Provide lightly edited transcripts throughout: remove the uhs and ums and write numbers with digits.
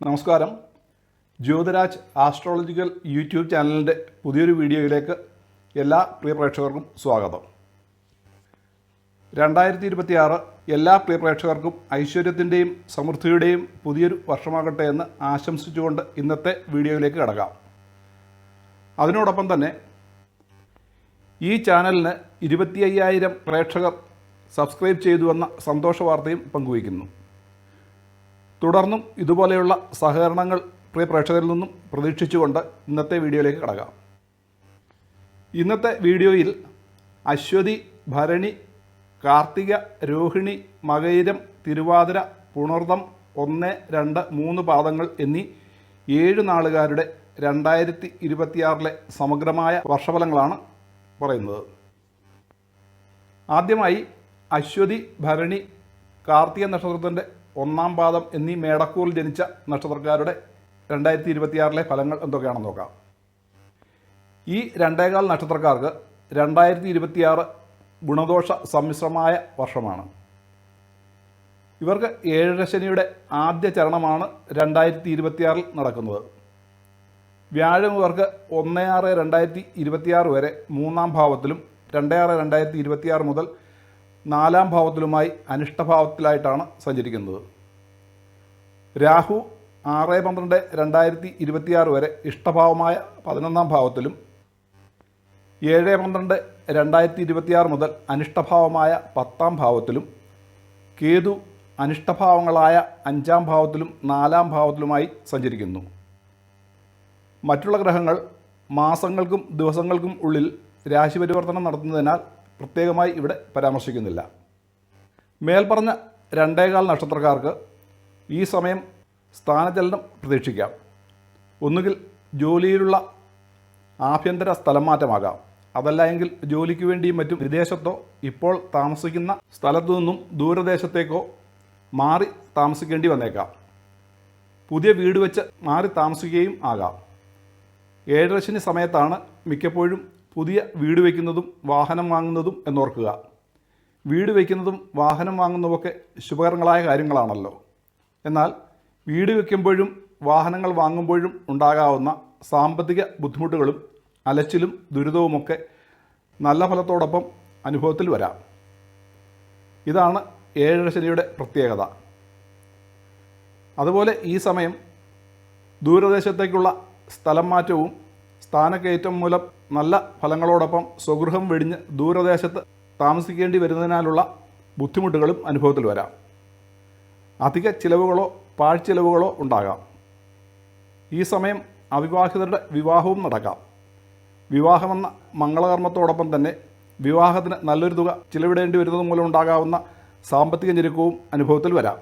നമസ്കാരം. Jyothiraj astrological YouTube ചാനലിൻ്റെ പുതിയൊരു വീഡിയോയിലേക്ക് എല്ലാ പ്രിയ പ്രേക്ഷകർക്കും സ്വാഗതം. 2026 എല്ലാ പ്രിയ പ്രേക്ഷകർക്കും ഐശ്വര്യത്തിൻ്റെയും സമൃദ്ധിയുടെയും പുതിയൊരു വർഷമാകട്ടെ എന്ന് ആശംസിച്ചുകൊണ്ട് ഇന്നത്തെ വീഡിയോയിലേക്ക് കടക്കാം. അതിനോടൊപ്പം തന്നെ ഈ ചാനലിന് 25,000 പ്രേക്ഷകർ സബ്സ്ക്രൈബ് ചെയ്തുവെന്ന സന്തോഷ വാർത്തയും പങ്കുവയ്ക്കുന്നു. തുടർന്നും ഇതുപോലെയുള്ള സഹകരണങ്ങൾ പ്രിയ പ്രേക്ഷകരിൽ നിന്നും പ്രതീക്ഷിച്ചുകൊണ്ട് ഇന്നത്തെ വീഡിയോയിലേക്ക് കടക്കാം. ഇന്നത്തെ വീഡിയോയിൽ അശ്വതി, ഭരണി, കാർത്തിക, രോഹിണി, മകയിരം, തിരുവാതിര, പുണർദം 1, 2, 3 പാദങ്ങൾ എന്നീ 7 നാളുകാരുടെ 2026 സമഗ്രമായ വർഷഫലങ്ങളാണ് പറയുന്നത്. ആദ്യമായി അശ്വതി, ഭരണി, കാർത്തിക നക്ഷത്രത്തിൻ്റെ 1-ാം പാദം എന്നീ മേടക്കൂറിൽ ജനിച്ച നക്ഷത്രക്കാരുടെ 2026 ഫലങ്ങൾ എന്തൊക്കെയാണെന്ന് നോക്കാം. ഈ 2.25 നക്ഷത്രക്കാർക്ക് 2026 ഗുണദോഷ സമ്മിശ്രമായ വർഷമാണ്. ഇവർക്ക് 7 ശനിയുടെ ആദ്യ ചരണമാണ് 2026 നടക്കുന്നത്. വ്യാഴം ഇവർക്ക് 1/6/2026 വരെ 3-ാം ഭാവത്തിലും 2/6/2026 മുതൽ 4-ാം ഭാവത്തിലുമായി അനിഷ്ടഭാവത്തിലായിട്ടാണ് സഞ്ചരിക്കുന്നത്. രാഹു 6/12/2026 വരെ ഇഷ്ടഭാവമായ 11-ാം ഭാവത്തിലും 7/12/2026 മുതൽ അനിഷ്ടഭാവമായ 10-ാം ഭാവത്തിലും, കേതു അനിഷ്ടഭാവങ്ങളായ 5-ാം ഭാവത്തിലും 4-ാം ഭാവത്തിലുമായി സഞ്ചരിക്കുന്നു. മറ്റുള്ള ഗ്രഹങ്ങൾ മാസങ്ങൾക്കും ദിവസങ്ങൾക്കും ഉള്ളിൽ രാശിപരിവർത്തനം നടത്തുന്നതിനാൽ പ്രത്യേകമായി ഇവിടെ പരാമർശിക്കുന്നില്ല. മേൽപ്പറഞ്ഞ 2.25 നക്ഷത്രക്കാർക്ക് ഈ സമയം സ്ഥാനചലനം പ്രതീക്ഷിക്കാം. ഒന്നുകിൽ ജോലിയിലുള്ള ആഭ്യന്തര സ്ഥലം മാറ്റമാകാം, അതല്ല എങ്കിൽ ജോലിക്ക് വേണ്ടിയും മറ്റും വിദേശത്തോ ഇപ്പോൾ താമസിക്കുന്ന സ്ഥലത്തു നിന്നും ദൂരദേശത്തേക്കോ മാറി താമസിക്കേണ്ടി വന്നേക്കാം. പുതിയ വീട് വെച്ച് മാറി താമസിക്കുകയും ആകാം. 7 ശനി സമയത്താണ് മിക്കപ്പോഴും പുതിയ വീട് വയ്ക്കുന്നതും വാഹനം വാങ്ങുന്നതും എന്നോർക്കുക. വീട് വയ്ക്കുന്നതും വാഹനം വാങ്ങുന്നതുമൊക്കെ ശുഭകരങ്ങളായ കാര്യങ്ങളാണല്ലോ. എന്നാൽ വീട് വയ്ക്കുമ്പോഴും വാഹനങ്ങൾ വാങ്ങുമ്പോഴും ഉണ്ടാകാവുന്ന സാമ്പത്തിക ബുദ്ധിമുട്ടുകളും അലച്ചിലും ദുരിതവുമൊക്കെ നല്ല ഫലത്തോടൊപ്പം അനുഭവത്തിൽ വരാം. ഇതാണ് 7 ശനിയുടെ പ്രത്യേകത. അതുപോലെ ഈ സമയം ദൂരദേശത്തേക്കുള്ള സ്ഥലം മാറ്റവും സ്ഥാനക്കയറ്റം മൂലം നല്ല ഫലങ്ങളോടൊപ്പം സ്വഗൃഹം വെടിഞ്ഞ് ദൂരദേശത്ത് താമസിക്കേണ്ടി വരുന്നതിനാലുള്ള ബുദ്ധിമുട്ടുകളും അനുഭവത്തിൽ വരാം. അധിക ചിലവുകളോ പാഴ്ചിലവുകളോ ഉണ്ടാകാം. ഈ സമയം അവിവാഹിതരുടെ വിവാഹവും നടക്കാം. വിവാഹമെന്ന മംഗളകർമ്മത്തോടൊപ്പം തന്നെ വിവാഹത്തിന് നല്ലൊരു തുക ചിലവിടേണ്ടി വരുന്നത് മൂലം ഉണ്ടാകാവുന്ന സാമ്പത്തിക ഞെരുക്കവും അനുഭവത്തിൽ വരാം.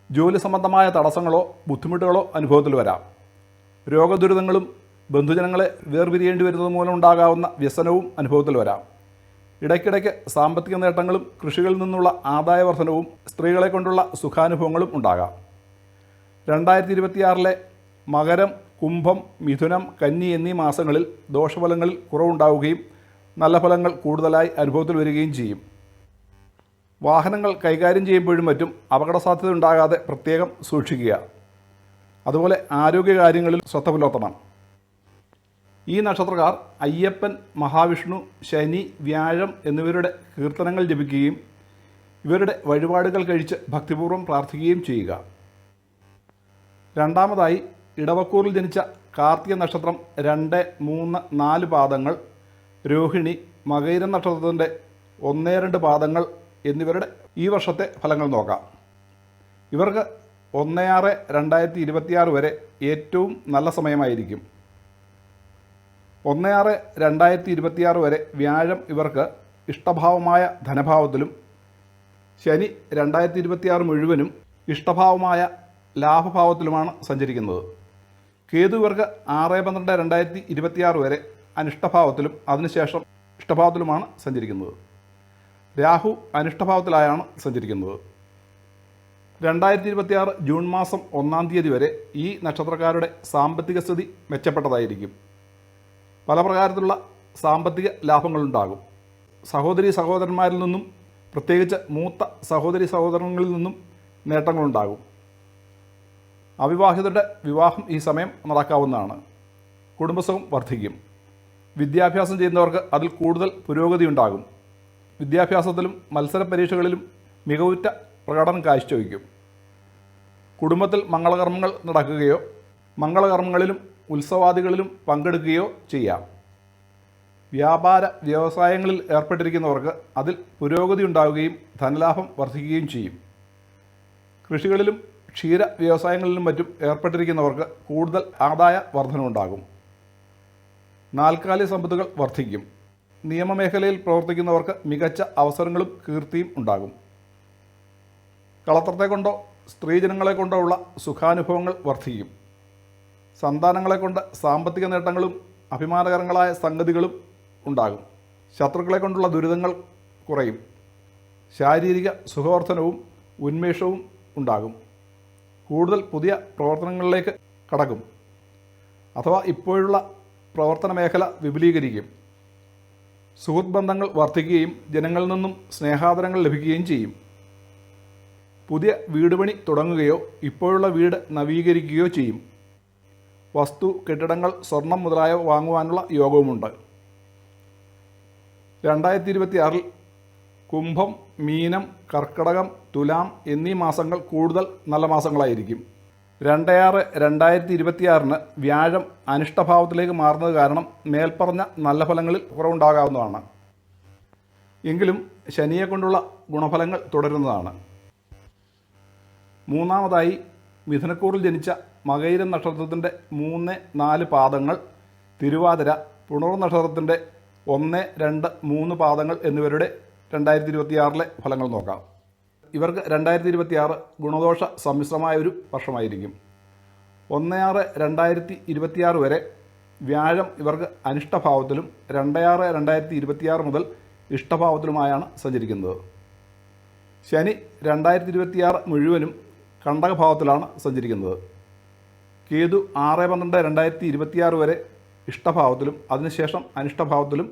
ജോലി സംബന്ധമായ തടസ്സങ്ങളോ ബുദ്ധിമുട്ടുകളോ അനുഭവത്തിൽ വരാം. രോഗദുരിതങ്ങളും ബന്ധുജനങ്ങളെ വേർപിരിയേണ്ടി വരുന്നത് മൂലം ഉണ്ടാകാവുന്ന വ്യസനവും അനുഭവത്തിൽ വരാം. ഇടയ്ക്കിടയ്ക്ക് സാമ്പത്തിക നേട്ടങ്ങളും കൃഷികളിൽ നിന്നുള്ള ആദായ വർധനവും സ്ത്രീകളെ കൊണ്ടുള്ള സുഖാനുഭവങ്ങളും ഉണ്ടാകാം. 2026 മകരം, കുംഭം, മിഥുനം, കന്നി എന്നീ മാസങ്ങളിൽ ദോഷഫലങ്ങളിൽ കുറവുണ്ടാവുകയും നല്ല ഫലങ്ങൾ കൂടുതലായി അനുഭവത്തിൽ വരികയും ചെയ്യും. വാഹനങ്ങൾ കൈകാര്യം ചെയ്യുമ്പോഴും മറ്റും അപകട സാധ്യത ഉണ്ടാകാതെ പ്രത്യേകം സൂക്ഷിക്കുക. അതുപോലെ ആരോഗ്യകാര്യങ്ങളിൽ ശ്രദ്ധ പുലർത്തണം. ഈ നക്ഷത്രക്കാർ അയ്യപ്പൻ, മഹാവിഷ്ണു, ശനി, വ്യാഴം എന്നിവരുടെ കീർത്തനങ്ങൾ ജപിക്കുകയും ഇവരുടെ വഴിപാടുകൾ കഴിച്ച് ഭക്തിപൂർവ്വം പ്രാർത്ഥിക്കുകയും ചെയ്യുക. രണ്ടാമതായി ഇടവക്കൂറിൽ ജനിച്ച കാർത്തിക നക്ഷത്രം 2, 3, 4 പാദങ്ങൾ, രോഹിണി, മകയിരം നക്ഷത്രത്തിൻ്റെ 1, 2 പാദങ്ങൾ എന്നിവരുടെ ഈ വർഷത്തെ ഫലങ്ങൾ നോക്കാം. ഇവർക്ക് 1/6/2026 വരെ ഏറ്റവും നല്ല സമയമായിരിക്കും. 1/6/2026 വരെ വ്യാഴം ഇവർക്ക് ഇഷ്ടഭാവമായ ധനഭാവത്തിലും, ശനി 2026 മുഴുവനും ഇഷ്ടഭാവമായ ലാഭഭാവത്തിലുമാണ് സഞ്ചരിക്കുന്നത്. കേതു ഇവർക്ക് 6/12/2026 വരെ അനിഷ്ടഭാവത്തിലും അതിനുശേഷം ഇഷ്ടഭാവത്തിലുമാണ് സഞ്ചരിക്കുന്നത്. രാഹു അനിഷ്ടഭാവത്തിലായാണ് സഞ്ചരിക്കുന്നത്. 2026 ജൂൺ മാസം 1-ാം തീയതി വരെ ഈ നക്ഷത്രക്കാരുടെ സാമ്പത്തിക സ്ഥിതി മെച്ചപ്പെട്ടതായിരിക്കും. പല പ്രകാരത്തിലുള്ള സാമ്പത്തിക ലാഭങ്ങളുണ്ടാകും. സഹോദരി സഹോദരന്മാരിൽ നിന്നും പ്രത്യേകിച്ച് മൂത്ത സഹോദരി സഹോദരങ്ങളിൽ നിന്നും നേട്ടങ്ങളുണ്ടാകും. അവിവാഹിതരുടെ വിവാഹം ഈ സമയം നടക്കാവുന്നതാണ്. കുടുംബസുഖം വർദ്ധിക്കും. വിദ്യാഭ്യാസം ചെയ്യുന്നവർക്ക് അതിൽ കൂടുതൽ പുരോഗതി ഉണ്ടാകും. വിദ്യാഭ്യാസത്തിലും മത്സര പരീക്ഷകളിലും മികവുറ്റ പ്രകടനം കാഴ്ചവയ്ക്കും. കുടുംബത്തിൽ മംഗളകർമ്മങ്ങൾ നടക്കുകയോ മംഗളകർമ്മങ്ങളിലും ഉത്സവാദികളിലും പങ്കെടുക്കുകയോ ചെയ്യാം. വ്യാപാര വ്യവസായങ്ങളിൽ ഏർപ്പെട്ടിരിക്കുന്നവർക്ക് അതിൽ പുരോഗതി ഉണ്ടാവുകയും ധനലാഭം വർദ്ധിക്കുകയും ചെയ്യും. കൃഷികളിലും ക്ഷീര വ്യവസായങ്ങളിലും മറ്റും ഏർപ്പെട്ടിരിക്കുന്നവർക്ക് കൂടുതൽ ആദായ വർധനവുണ്ടാകും. നാൽക്കാലി സമ്പത്തുകൾ വർദ്ധിക്കും. നിയമമേഖലയിൽ പ്രവർത്തിക്കുന്നവർക്ക് മികച്ച അവസരങ്ങളും കീർത്തിയും ഉണ്ടാകും. കളത്രത്തെ കൊണ്ടോ സ്ത്രീജനങ്ങളെ കൊണ്ടോ ഉള്ള സുഖാനുഭവങ്ങൾ വർദ്ധിക്കും. സന്താനങ്ങളെ കൊണ്ട് സാമ്പത്തിക നേട്ടങ്ങളും അഭിമാനകരങ്ങളായ സംഗതികളും ഉണ്ടാകും. ശത്രുക്കളെ കൊണ്ടുള്ള ദുരിതങ്ങൾ കുറയും. ശാരീരിക സുഖവർദ്ധനവും ഉന്മേഷവും ഉണ്ടാകും. കൂടുതൽ പുതിയ പ്രവർത്തനങ്ങളിലേക്ക് കടക്കും അഥവാ ഇപ്പോഴുള്ള പ്രവർത്തന മേഖല വിപുലീകരിക്കും. സുഹൃത്ത് ബന്ധങ്ങൾ വർദ്ധിക്കുകയും ജനങ്ങളിൽ നിന്നും സ്നേഹാദരങ്ങൾ ലഭിക്കുകയും ചെയ്യും. പുതിയ വീട് പണി തുടങ്ങുകയോ ഇപ്പോഴുള്ള വീട് നവീകരിക്കുകയോ ചെയ്യും. വസ്തു, കെട്ടിടങ്ങൾ, സ്വർണം മുതലായവ വാങ്ങുവാനുള്ള യോഗവുമുണ്ട്. 2026 കുംഭം, മീനം, കർക്കടകം, തുലാം എന്നീ മാസങ്ങൾ കൂടുതൽ നല്ല മാസങ്ങളായിരിക്കും. 2/6/2026 വ്യാഴം അനിഷ്ടഭാവത്തിലേക്ക് മാറുന്നത് കാരണം മേൽപ്പറഞ്ഞ നല്ല ഫലങ്ങളിൽ കുറവുണ്ടാകാവുന്നതാണ്. എങ്കിലും ശനിയെ കൊണ്ടുള്ള ഗുണഫലങ്ങൾ തുടരുന്നതാണ്. മൂന്നാമതായി മിഥുനക്കൂറിൽ ജനിച്ച മകയിരം നക്ഷത്രത്തിൻ്റെ 3, 4 പാദങ്ങൾ, തിരുവാതിര, പുണർ നക്ഷത്രത്തിൻ്റെ 1, 2, 3 പാദങ്ങൾ എന്നിവരുടെ 2026 ഫലങ്ങൾ നോക്കാം. ഇവർക്ക് 2026 ഗുണദോഷ സമ്മിശ്രമായ ഒരു വർഷമായിരിക്കും. 1/6/2026 വരെ വ്യാഴം ഇവർക്ക് അനിഷ്ടഭാവത്തിലും 2/6/2026 മുതൽ ഇഷ്ടഭാവത്തിലുമായാണ് സഞ്ചരിക്കുന്നത്. ശനി 2026 മുഴുവനും കണ്ടകഭാവത്തിലാണ് സഞ്ചരിക്കുന്നത്. കേതു 6/12/2026 വരെ ഇഷ്ടഭാവത്തിലും അതിനുശേഷം അനിഷ്ടഭാവത്തിലും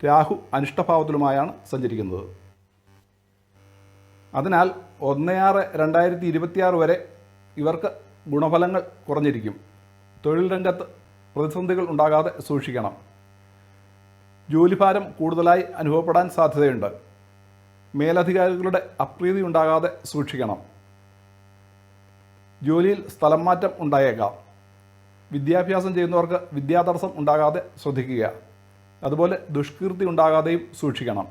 രാഹു അനിഷ്ടഭാവത്തിലുമായാണ് സഞ്ചരിക്കുന്നത്. അതിനാൽ 1/6/2026 വരെ ഇവർക്ക് ഗുണഫലങ്ങൾ കുറഞ്ഞിരിക്കും. തൊഴിൽ രംഗത്ത് പ്രതിസന്ധികൾ ഉണ്ടാകാതെ സൂക്ഷിക്കണം. ജോലിഭാരം കൂടുതലായി അനുഭവപ്പെടാൻ സാധ്യതയുണ്ട്. മേലധികാരികളുടെ അപ്രീതി ഉണ്ടാകാതെ സൂക്ഷിക്കണം. ജോലിയിൽ സ്ഥലം മാറ്റം ഉണ്ടായേക്കാം. വിദ്യാഭ്യാസം ചെയ്യുന്നവർക്ക് വിദ്യാതടസ്സം ഉണ്ടാകാതെ ശ്രദ്ധിക്കുക. അതുപോലെ ദുഷ്കീർത്തി ഉണ്ടാകാതെയും സൂക്ഷിക്കണം.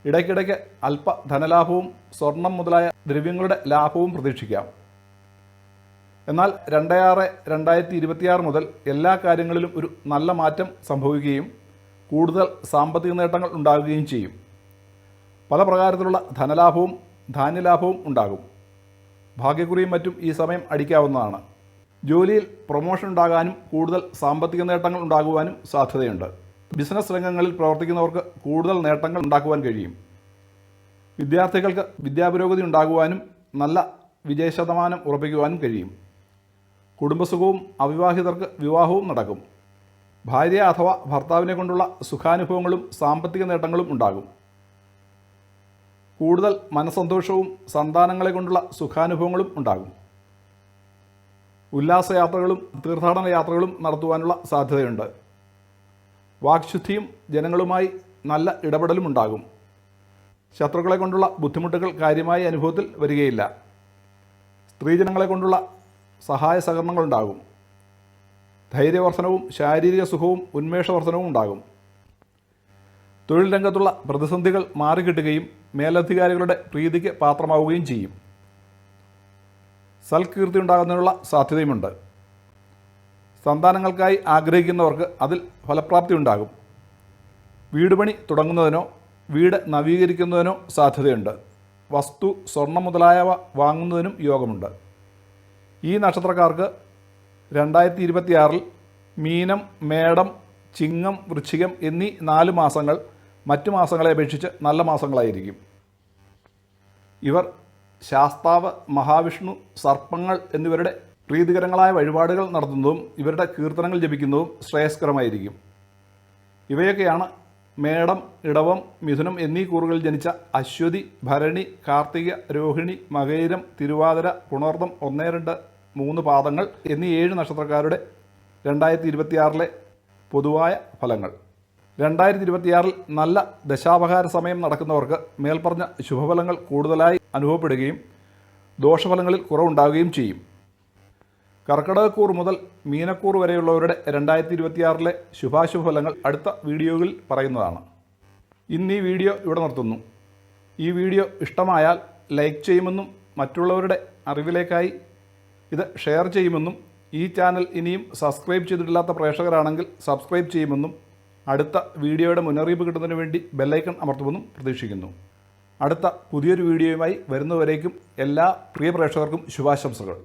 ഇടയ്ക്കിടയ്ക്ക് അല്പ ധനലാഭവും സ്വർണം മുതലായ ദ്രവ്യങ്ങളുടെ ലാഭവും പ്രതീക്ഷിക്കാം. എന്നാൽ 2/6/2026 മുതൽ എല്ലാ കാര്യങ്ങളിലും ഒരു നല്ല മാറ്റം സംഭവിക്കുകയും കൂടുതൽ സാമ്പത്തിക നേട്ടങ്ങൾ ഉണ്ടാകുകയും ചെയ്യും. പല പ്രകാരത്തിലുള്ള ധനലാഭവും ധാന്യലാഭവും ഉണ്ടാകും. ഭാഗ്യക്കുറിയും മറ്റും ഈ സമയം അടിക്കാവുന്നതാണ്. ജോലിയിൽ പ്രൊമോഷൻ ഉണ്ടാകാനും കൂടുതൽ സാമ്പത്തിക നേട്ടങ്ങൾ ഉണ്ടാകുവാനും സാധ്യതയുണ്ട്. ബിസിനസ് രംഗങ്ങളിൽ പ്രവർത്തിക്കുന്നവർക്ക് കൂടുതൽ നേട്ടങ്ങൾ ഉണ്ടാക്കുവാൻ കഴിയും. വിദ്യാർത്ഥികൾക്ക് വിദ്യാപുരോഗതി ഉണ്ടാകുവാനും നല്ല വിജയശതമാനം ഉറപ്പിക്കുവാനും കഴിയും. കുടുംബസുഖവും അവിവാഹിതർക്ക് വിവാഹവും നടക്കും. ഭാര്യ അഥവാ ഭർത്താവിനെ കൊണ്ടുള്ള സുഖാനുഭവങ്ങളും സാമ്പത്തിക നേട്ടങ്ങളും ഉണ്ടാകും. കൂടുതൽ മനസ്സന്തോഷവും സന്താനങ്ങളെ കൊണ്ടുള്ള സുഖാനുഭവങ്ങളും ഉണ്ടാകും. ഉല്ലാസയാത്രകളും തീർത്ഥാടന യാത്രകളും നടത്തുവാനുള്ള സാധ്യതയുണ്ട്. വാക്ശുദ്ധിയും ജനങ്ങളുമായി നല്ല ഇടപെടലും ഉണ്ടാകും. ശത്രുക്കളെ കൊണ്ടുള്ള ബുദ്ധിമുട്ടുകൾ കാര്യമായ അനുഭവത്തിൽ വരികയില്ല. സ്ത്രീജനങ്ങളെ കൊണ്ടുള്ള സഹായ സഹകരണങ്ങളുണ്ടാകും. ധൈര്യവർദ്ധനവും ശാരീരിക സുഖവും ഉന്മേഷവർദ്ധനവും ഉണ്ടാകും. തൊഴിൽ രംഗത്തുള്ള പ്രതിസന്ധികൾ മാറിക്കിട്ടുകയും മേലധികാരികളുടെ പ്രീതിക്ക് പാത്രമാവുകയും ചെയ്യും. സൽകീർത്തി ഉണ്ടാകുന്നതിനുള്ള സാധ്യതയുമുണ്ട്. സന്താനങ്ങൾക്കായി ആഗ്രഹിക്കുന്നവർക്ക് അതിൽ ഫലപ്രാപ്തി ഉണ്ടാകും. വീട് പണി തുടങ്ങുന്നതിനോ വീട് നവീകരിക്കുന്നതിനോ സാധ്യതയുണ്ട്. വസ്തു, സ്വർണം മുതലായവ വാങ്ങുന്നതിനും യോഗമുണ്ട്. ഈ നക്ഷത്രക്കാർക്ക് 2026 മീനം, മേടം, ചിങ്ങം, വൃശ്ചികം എന്നീ 4 മാസങ്ങൾ മറ്റു മാസങ്ങളെ അപേക്ഷിച്ച് നല്ല മാസങ്ങളായിരിക്കും. ഇവർ ശാസ്താവ്, മഹാവിഷ്ണു, സർപ്പങ്ങൾ എന്നിവരുടെ പ്രീതികരങ്ങളായ വഴിപാടുകൾ നടത്തുന്നതും ഇവരുടെ കീർത്തനങ്ങൾ ജപിക്കുന്നതും ശ്രേയസ്കരമായിരിക്കും. ഇവയൊക്കെയാണ് മേടം, ഇടവം, മിഥുനം എന്നീ കൂറുകളിൽ ജനിച്ച അശ്വതി, ഭരണി, കാർത്തിക, രോഹിണി, മകയിരം, തിരുവാതിര, പുണർദം 1, 2, 3 പാദങ്ങൾ എന്നീ 7 നക്ഷത്രക്കാരുടെ 2026 പൊതുവായ ഫലങ്ങൾ. 2026 നല്ല ദശാപഹാര സമയം നടക്കുന്നവർക്ക് മേൽപ്പറഞ്ഞ ശുഭഫലങ്ങൾ കൂടുതലായി അനുഭവപ്പെടുകയും ദോഷഫലങ്ങളിൽ കുറവുണ്ടാവുകയും ചെയ്യും. കർക്കിടകക്കൂർ മുതൽ മീനക്കൂർ വരെയുള്ളവരുടെ 2026 ശുഭാശുഭ ഫലങ്ങൾ അടുത്ത വീഡിയോയിൽ പറയുന്നതാണ്. ഇന്ന് ഈ വീഡിയോ ഇവിടെ നിർത്തുന്നു. ഈ വീഡിയോ ഇഷ്ടമായാൽ ലൈക്ക് ചെയ്യുമെന്നും മറ്റുള്ളവരുടെ അറിവിലേക്കായി ഇത് ഷെയർ ചെയ്യുമെന്നും ഈ ചാനൽ ഇനിയും സബ്സ്ക്രൈബ് ചെയ്തിട്ടില്ലാത്ത പ്രേക്ഷകരാണെങ്കിൽ സബ്സ്ക്രൈബ് ചെയ്യുമെന്നും അടുത്ത വീഡിയോയുടെ മുന്നറിയിപ്പ് കിട്ടുന്നതിന് വേണ്ടി ബെല്ലൈക്കൺ അമർത്തുമെന്നും പ്രതീക്ഷിക്കുന്നു. അടുത്ത പുതിയൊരു വീഡിയോയുമായി വരുന്നവരേക്കും എല്ലാ പ്രിയ പ്രേക്ഷകർക്കും ശുഭാശംസകൾ.